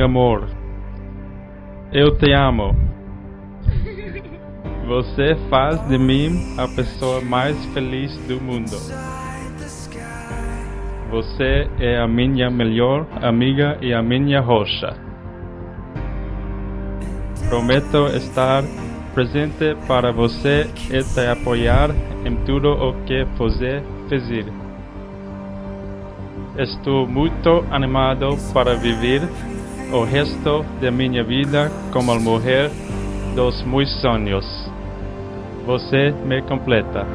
meu amor. Eu te amo. Você faz de mim a pessoa mais feliz do mundo. Você é a minha melhor amiga e a minha rocha. Prometo estar presente para você e te apoiar em tudo o que você fizer. Estou muito animado para viver o resto de minha vida como a mulher dos meus sonhos. Você me completa.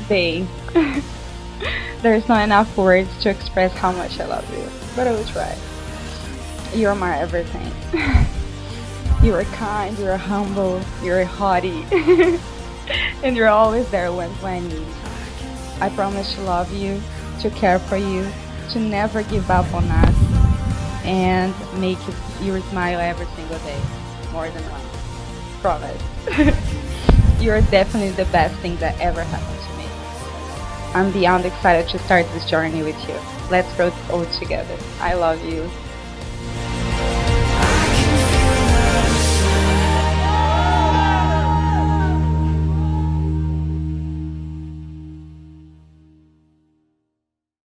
Babe, there's not enough words to express how much I love you, but I will try. You're my everything. You're kind, you're humble, you're haughty, and you're always there when I need. I promise to love you, to care for you, to never give up on us, and make you smile every single day, more than once. Promise. You're definitely the best thing that ever happened to me. I'm beyond excited to start this journey with you. Let's grow old together. I love you.